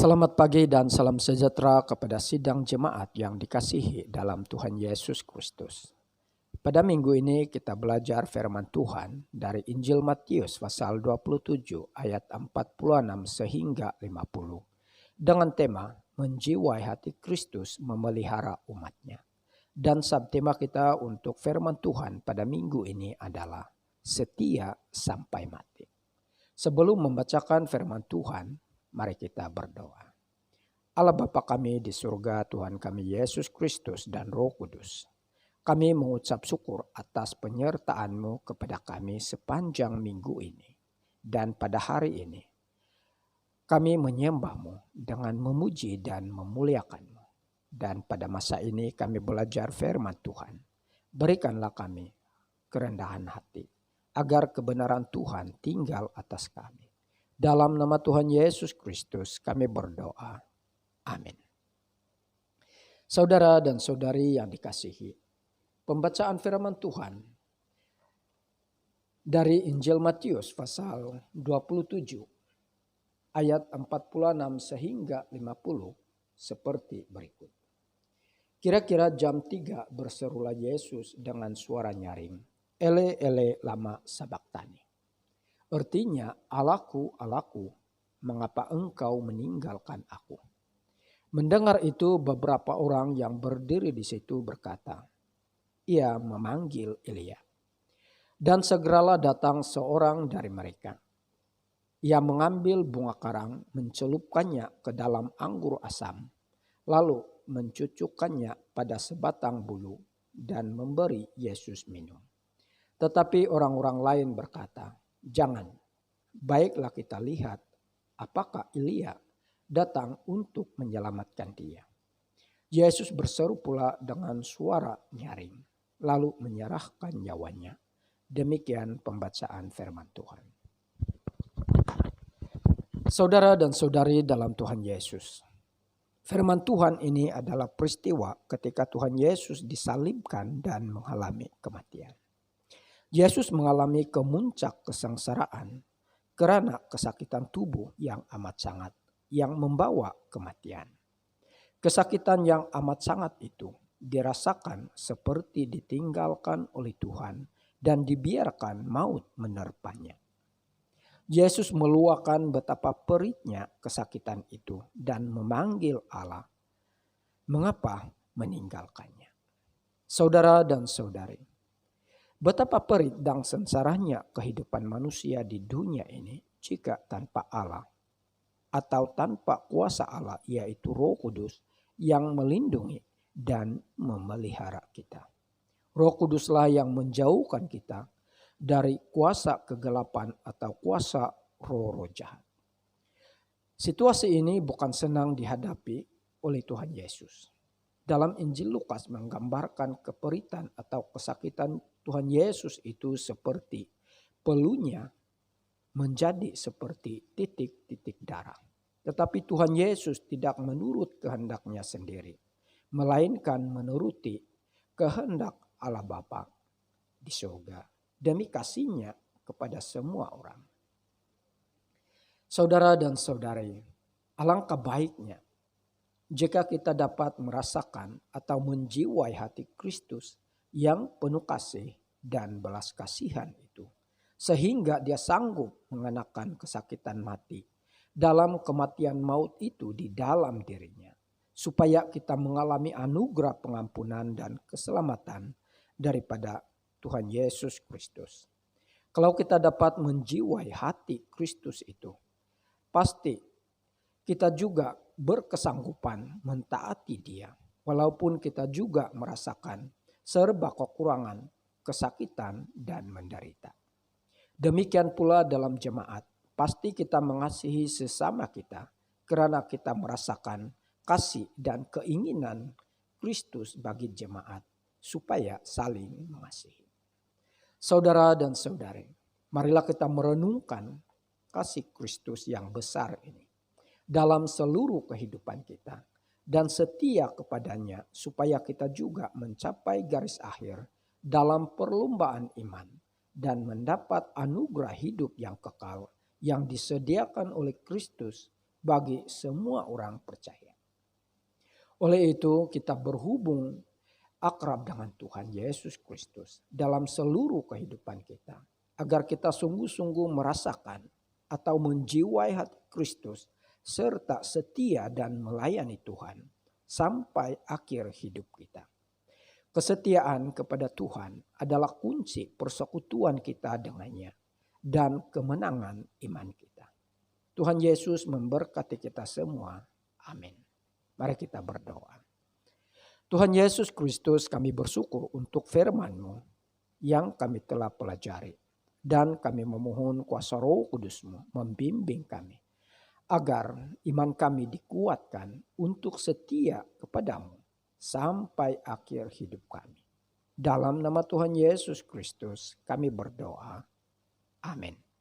Selamat pagi dan salam sejahtera kepada sidang jemaat yang dikasihi dalam Tuhan Yesus Kristus. Pada minggu ini kita belajar firman Tuhan dari Injil Matius pasal 27 ayat 46 sehingga 50 dengan tema menjiwai hati Kristus memelihara umatnya. Dan subtema kita untuk firman Tuhan pada minggu ini adalah setia sampai mati. Sebelum membacakan firman Tuhan, mari kita berdoa. Allah Bapa kami di surga, Tuhan kami Yesus Kristus dan Roh Kudus. Kami mengucap syukur atas penyertaan-Mu kepada kami sepanjang minggu ini. Dan pada hari ini, kami menyembah-Mu dengan memuji dan memuliakan-Mu. Dan pada masa ini kami belajar firman Tuhan. Berikanlah kami kerendahan hati, agar kebenaran Tuhan tinggal atas kami. Dalam nama Tuhan Yesus Kristus kami berdoa. Amin. Saudara dan saudari yang dikasihi, pembacaan firman Tuhan dari Injil Matius pasal 27 ayat 46 sehingga 50 seperti berikut. Kira-kira jam 3 berserulah Yesus dengan suara nyaring, "Ele, ele, lama sabachthani." Artinya, "Allahku, Allahku, mengapa engkau meninggalkan aku?" Mendengar itu beberapa orang yang berdiri di situ berkata, "Ia memanggil Elia." Dan segeralah datang seorang dari mereka. Ia mengambil bunga karang, mencelupkannya ke dalam anggur asam, lalu mencucukkannya pada sebatang bulu dan memberi Yesus minum. Tetapi orang-orang lain berkata, "Jangan, baiklah kita lihat apakah Elia datang untuk menyelamatkan dia." Yesus berseru pula dengan suara nyaring, lalu menyerahkan nyawanya. Demikian pembacaan firman Tuhan. Saudara dan saudari dalam Tuhan Yesus, firman Tuhan ini adalah peristiwa ketika Tuhan Yesus disalibkan dan mengalami kematian. Yesus mengalami kemuncak kesengsaraan karena kesakitan tubuh yang amat sangat, yang membawa kematian. Kesakitan yang amat sangat itu dirasakan seperti ditinggalkan oleh Tuhan dan dibiarkan maut menerpanya. Yesus meluahkan betapa peritnya kesakitan itu dan memanggil Allah, "Mengapa meninggalkannya?" Saudara dan saudari, betapa perit dan sengsaranya kehidupan manusia di dunia ini jika tanpa Allah atau tanpa kuasa Allah, yaitu Roh Kudus yang melindungi dan memelihara kita. Roh Kuduslah yang menjauhkan kita dari kuasa kegelapan atau kuasa roh-roh jahat. Situasi ini bukan senang dihadapi oleh Tuhan Yesus. Dalam Injil Lukas menggambarkan keperitan atau kesakitan Tuhan Yesus itu seperti pelunya menjadi seperti titik-titik darah. Tetapi Tuhan Yesus tidak menurut kehendaknya sendiri, melainkan menuruti kehendak Allah Bapa di surga demi kasihnya kepada semua orang. Saudara dan saudari, alangkah baiknya jika kita dapat merasakan atau menjiwai hati Kristus yang penuh kasih dan belas kasihan itu, sehingga dia sanggup mengenakan kesakitan mati dalam kematian maut itu di dalam dirinya, supaya kita mengalami anugerah pengampunan dan keselamatan daripada Tuhan Yesus Kristus. Kalau kita dapat menjiwai hati Kristus itu, pasti kita juga berkesanggupan mentaati Dia, walaupun kita juga merasakan serba kekurangan, kesakitan, dan menderita. Demikian pula dalam jemaat, pasti kita mengasihi sesama kita karena kita merasakan kasih dan keinginan Kristus bagi jemaat supaya saling mengasihi. Saudara dan saudari, marilah kita merenungkan kasih Kristus yang besar ini dalam seluruh kehidupan kita dan setia kepadanya supaya kita juga mencapai garis akhir dalam perlombaan iman dan mendapat anugerah hidup yang kekal yang disediakan oleh Kristus bagi semua orang percaya. Oleh itu kita berhubung akrab dengan Tuhan Yesus Kristus dalam seluruh kehidupan kita. Agar kita sungguh-sungguh merasakan atau menjiwai hati Kristus serta setia dan melayani Tuhan sampai akhir hidup kita. Kesetiaan kepada Tuhan adalah kunci persekutuan kita dengannya dan kemenangan iman kita. Tuhan Yesus memberkati kita semua. Amin. Mari kita berdoa. Tuhan Yesus Kristus, kami bersyukur untuk firman-Mu yang kami telah pelajari. Dan kami memohon kuasa Roh Kudus-Mu membimbing kami. Agar iman kami dikuatkan untuk setia kepadamu sampai akhir hidup kami. Dalam nama Tuhan Yesus Kristus kami berdoa. Amin.